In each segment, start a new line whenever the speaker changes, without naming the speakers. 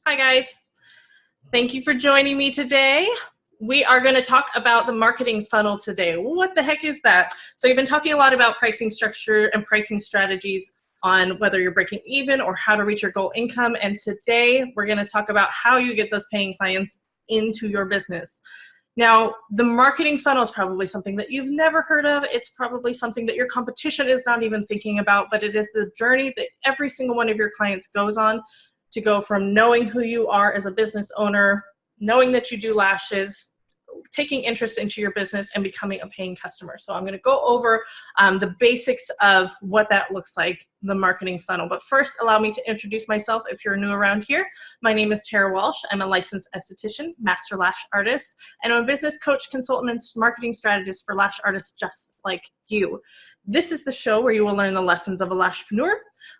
Hi guys, thank you for joining me today. We are going to talk about the marketing funnel today. What the heck is that? So you've been talking a lot about pricing structure and pricing strategies on whether you're breaking even or how to reach your goal income. And today we're going to talk about how you get those paying clients into your business. Now, the marketing funnel is probably something that you've never heard of. It's probably something that your competition is not even thinking about, but it is the journey that every single one of your clients goes on to go from knowing who you are as a business owner, knowing that you do lashes, taking interest into your business, and becoming a paying customer. So I'm going to go over the basics of what that looks like, the marketing funnel. But first, allow me to introduce myself if you're new around here. My name is Tara Walsh. I'm a licensed esthetician, master lash artist, and I'm a business coach, consultant, and marketing strategist for lash artists just like you. This is the show where you will learn the lessons of a lashpreneur,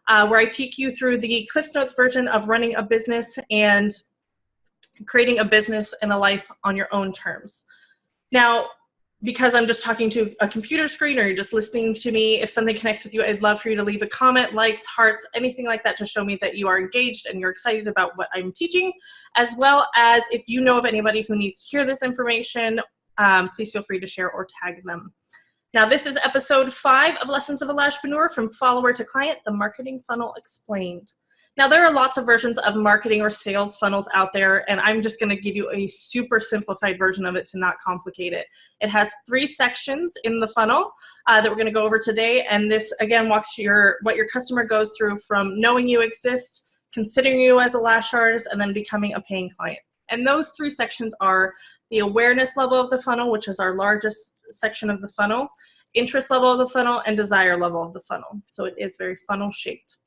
where I take you through the Cliff's Notes version of running a business and creating a business and a life on your own terms. Now, because I'm just talking to a computer screen or you're just listening to me, if something connects with you, I'd love for you to leave a comment, likes, hearts, anything like that to show me that you are engaged and you're excited about what I'm teaching, as well as if you know of anybody who needs to hear this information, please feel free to share or tag them. Now, this is episode 5 of Lessons of a Lashpreneur, from follower to client, the marketing funnel explained. Now, there are lots of versions of marketing or sales funnels out there, and I'm just going to give you a super simplified version of it to not complicate it. It has 3 sections in the funnel that we're going to go over today, and this, again, walks what your customer goes through from knowing you exist, considering you as a lash artist, and then becoming a paying client. And those 3 sections are the awareness level of the funnel, which is our largest section of the funnel, interest level of the funnel, and desire level of the funnel. So it is very funnel shaped.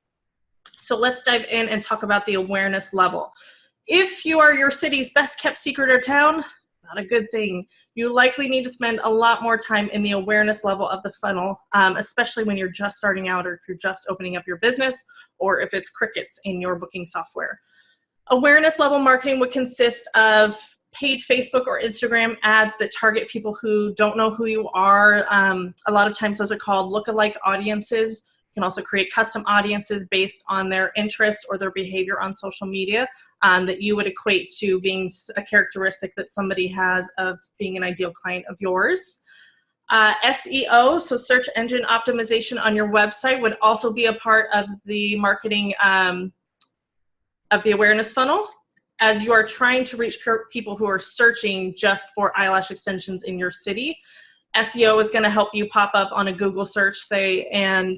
So let's dive in and talk about the awareness level. If you are your city's best kept secret or town, not a good thing. You likely need to spend a lot more time in the awareness level of the funnel, especially when you're just starting out or if you're just opening up your business or if it's crickets in your booking software. Awareness level marketing would consist of paid Facebook or Instagram ads that target people who don't know who you are. A lot of times those are called lookalike audiences. You can also create custom audiences based on their interests or their behavior on social media that you would equate to being a characteristic that somebody has of being an ideal client of yours. SEO, so search engine optimization on your website, would also be a part of the marketing of the awareness funnel, as you are trying to reach people who are searching just for eyelash extensions in your city. SEO is going to help you pop up on a Google search, say, and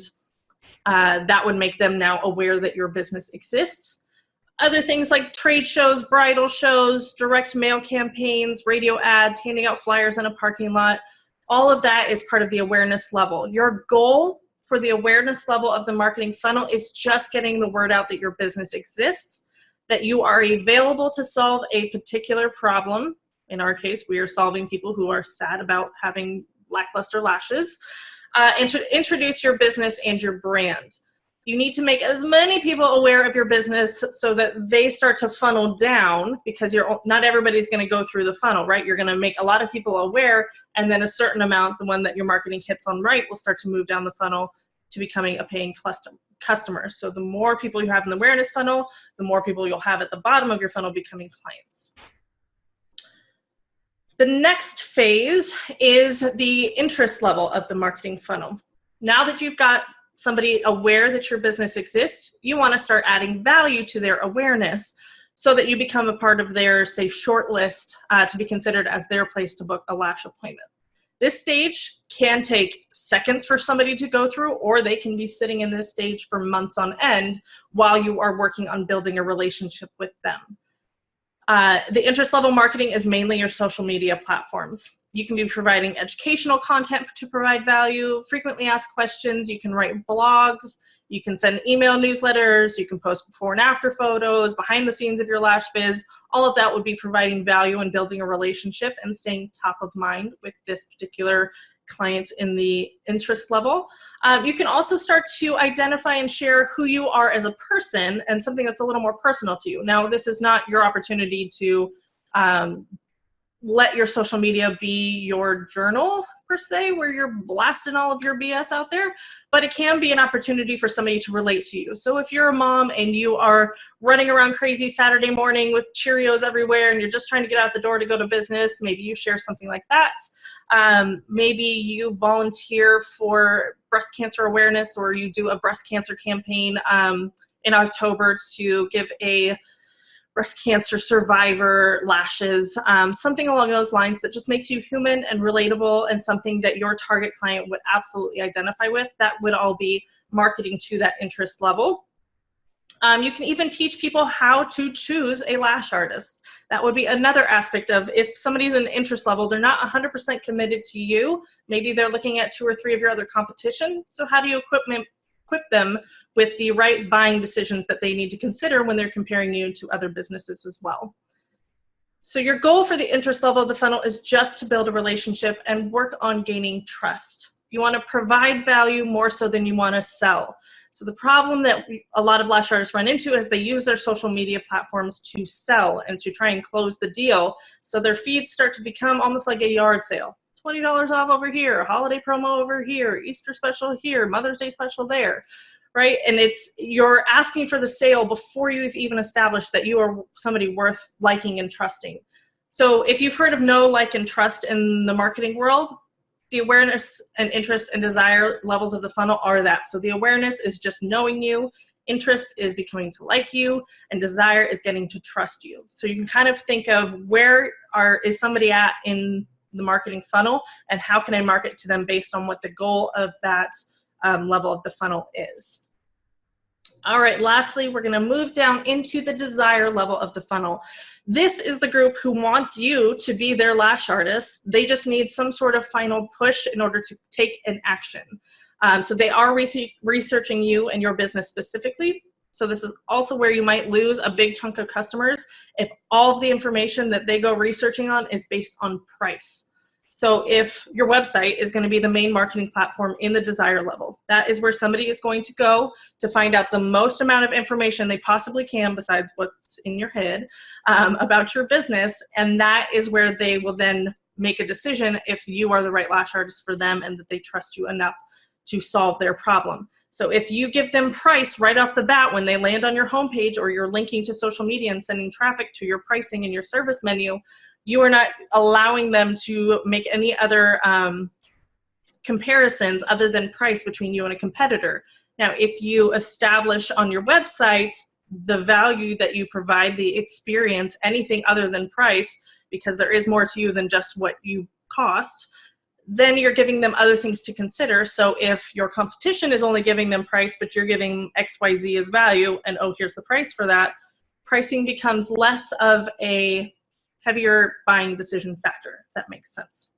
that would make them now aware that your business exists. Other things like trade shows, bridal shows, direct mail campaigns, radio ads, handing out flyers in a parking lot, all of that is part of the awareness level. Your goal for the awareness level of the marketing funnel is just getting the word out that your business exists, that you are available to solve a particular problem. In our case, we are solving people who are sad about having lackluster lashes. And to introduce your business and your brand. You need to make as many people aware of your business so that they start to funnel down, because not everybody's going to go through the funnel, right? You're going to make a lot of people aware, and then a certain amount, the one that your marketing hits on right, will start to move down the funnel to becoming a paying customer. So the more people you have in the awareness funnel, the more people you'll have at the bottom of your funnel becoming clients. The next phase is the interest level of the marketing funnel. Now that you've got somebody aware that your business exists, you want to start adding value to their awareness so that you become a part of their, say, short list to be considered as their place to book a lash appointment. This stage can take seconds for somebody to go through, or they can be sitting in this stage for months on end while you are working on building a relationship with them. The interest level marketing is mainly your social media platforms. You can be providing educational content to provide value, frequently asked questions, you can write blogs, you can send email newsletters, you can post before and after photos, behind the scenes of your lash biz. All of that would be providing value and building a relationship and staying top of mind with this particular client in the interest level. You can also start to identify and share who you are as a person and something that's a little more personal to you. Now, this is not your opportunity to let your social media be your journal, per se, where you're blasting all of your BS out there, but it can be an opportunity for somebody to relate to you. So if you're a mom and you are running around crazy Saturday morning with Cheerios everywhere and you're just trying to get out the door to go to business, maybe you share something like that. Maybe you volunteer for breast cancer awareness, or you do a breast cancer campaign in October to give a breast cancer survivor lashes, something along those lines that just makes you human and relatable, and something that your target client would absolutely identify with. That would all be marketing to that interest level. You can even teach people how to choose a lash artist. That would be another aspect of, if somebody's in the interest level, they're not 100% committed to you. Maybe they're looking at 2 or 3 of your other competition. So how do you equip them with the right buying decisions that they need to consider when they're comparing you to other businesses as well? So your goal for the interest level of the funnel is just to build a relationship and work on gaining trust. You want to provide value more so than you want to sell. So the problem that a lot of lash artists run into is they use their social media platforms to sell and to try and close the deal. So their feeds start to become almost like a yard sale. $20 off over here, holiday promo over here, Easter special here, Mother's Day special there, right? And you're asking for the sale before you've even established that you are somebody worth liking and trusting. So if you've heard of know, like, and trust in the marketing world, the awareness and interest and desire levels of the funnel are that. So the awareness is just knowing you, interest is becoming to like you, and desire is getting to trust you. So you can kind of think of is somebody at in the marketing funnel, and how can I market to them based on what the goal of that level of the funnel is. All right, lastly, we're gonna move down into the desire level of the funnel. This is the group who wants you to be their lash artist. They just need some sort of final push in order to take an action. So they are researching you and your business specifically. So this is also where you might lose a big chunk of customers if all of the information that they go researching on is based on price. So if your website is going to be the main marketing platform in the desire level, that is where somebody is going to go to find out the most amount of information they possibly can, besides what's in your head, about your business. And that is where they will then make a decision if you are the right lash artist for them and that they trust you enough to solve their problem. So if you give them price right off the bat when they land on your homepage, or you're linking to social media and sending traffic to your pricing and your service menu, you are not allowing them to make any other comparisons other than price between you and a competitor. Now, if you establish on your website the value that you provide, the experience, anything other than price, because there is more to you than just what you cost, then you're giving them other things to consider. So if your competition is only giving them price, but you're giving XYZ as value, and oh, here's the price for that, pricing becomes less of a heavier buying decision factor, if that makes sense.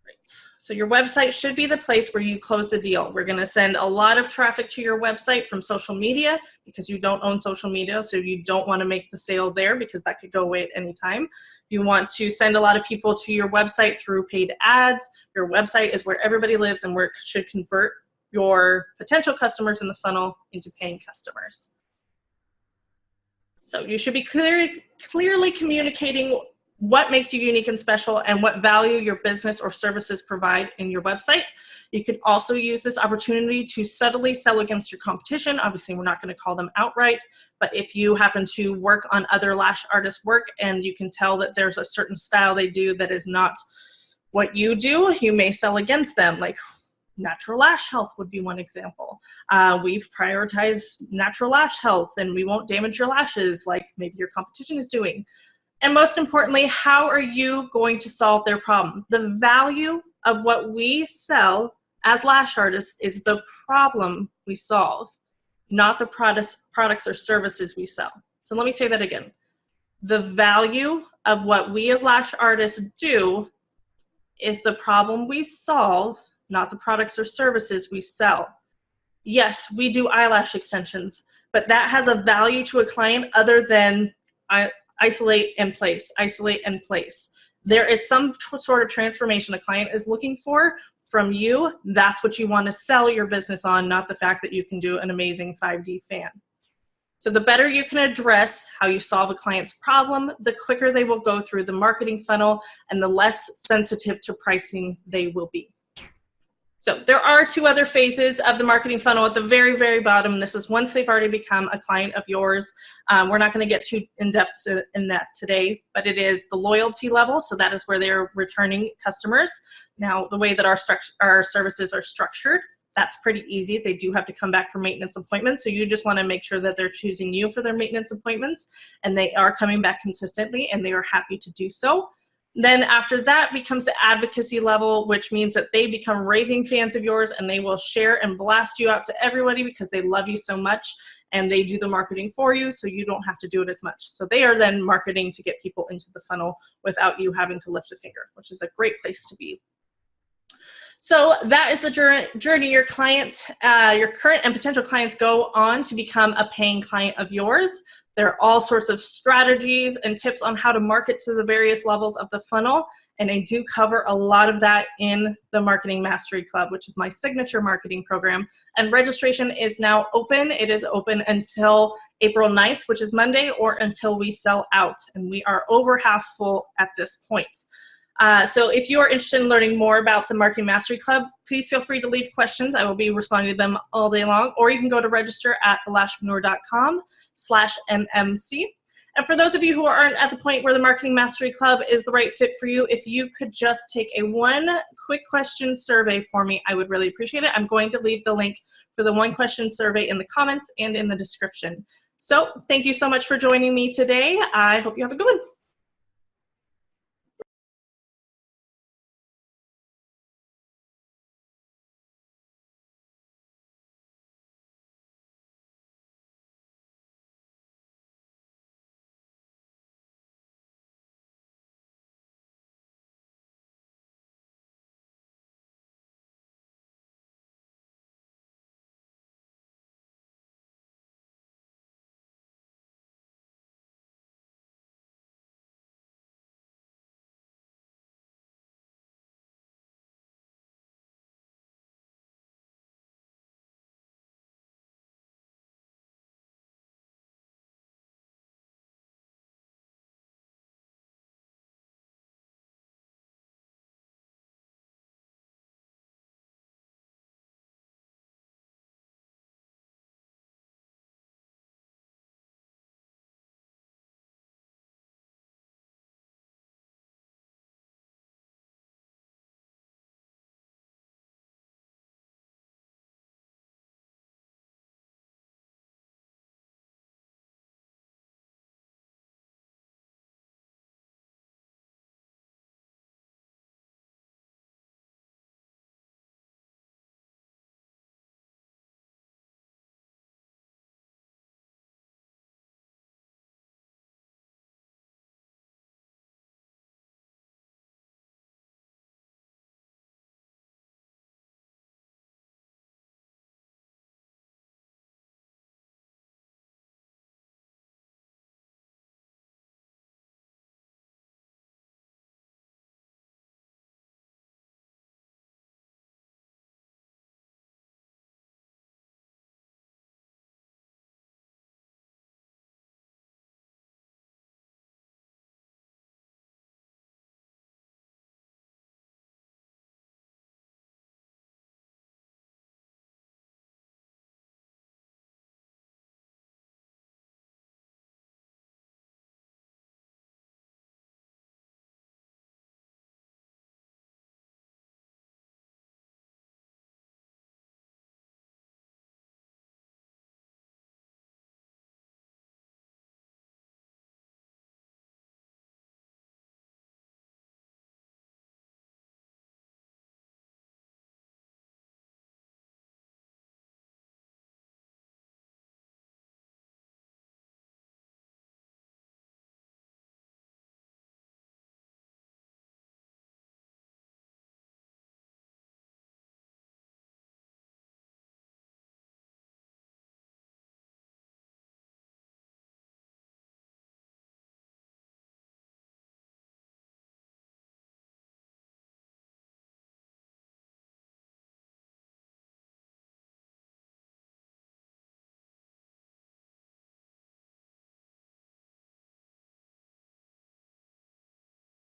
Right. So your website should be the place where you close the deal. We're going to send a lot of traffic to your website from social media, because you don't own social media, so you don't want to make the sale there, because that could go away at any time. You want to send a lot of people to your website through paid ads. Your website is where everybody lives and where it should convert your potential customers in the funnel into paying customers. So you should be clearly communicating what makes you unique and special and what value your business or services provide in your website. You could also use this opportunity to subtly sell against your competition. Obviously, we're not going to call them outright, but if you happen to work on other lash artists' work and you can tell that there's a certain style they do that is not what you do, you may sell against them. Like, natural lash health would be one example. We prioritize natural lash health, and we won't damage your lashes like maybe your competition is doing. And most importantly, how are you going to solve their problem? The value of what we sell as lash artists is the problem we solve, not the products or services we sell. So let me say that again. The value of what we as lash artists do is the problem we solve, not the products or services we sell. Yes, we do eyelash extensions, but that has a value to a client other than isolate and place, isolate and place. There is some sort of transformation a client is looking for from you. That's what you want to sell your business on, not the fact that you can do an amazing 5D fan. So the better you can address how you solve a client's problem, the quicker they will go through the marketing funnel and the less sensitive to pricing they will be. So there are 2 other phases of the marketing funnel at the very, very bottom. This is once they've already become a client of yours. We're not going to get too in-depth in that today, but it is the loyalty level. So that is where they're returning customers. Now, the way that our services are structured, that's pretty easy. They do have to come back for maintenance appointments. So you just want to make sure that they're choosing you for their maintenance appointments and they are coming back consistently and they are happy to do so. Then after that becomes the advocacy level, which means that they become raving fans of yours and they will share and blast you out to everybody because they love you so much and they do the marketing for you so you don't have to do it as much. So they are then marketing to get people into the funnel without you having to lift a finger, which is a great place to be. So that is the journey your current and potential clients go on to become a paying client of yours. There are all sorts of strategies and tips on how to market to the various levels of the funnel, and I do cover a lot of that in the Marketing Mastery Club, which is my signature marketing program, and registration is now open. It is open until April 9th, which is Monday, or until we sell out, and we are over half full at this point. So if you are interested in learning more about the Marketing Mastery Club, please feel free to leave questions. I will be responding to them all day long, or you can go to register at thelashpreneur.com/MMC. And for those of you who aren't at the point where the Marketing Mastery Club is the right fit for you, if you could just take a 1 quick question survey for me, I would really appreciate it. I'm going to leave the link for the 1 question survey in the comments and in the description. So thank you so much for joining me today. I hope you have a good one.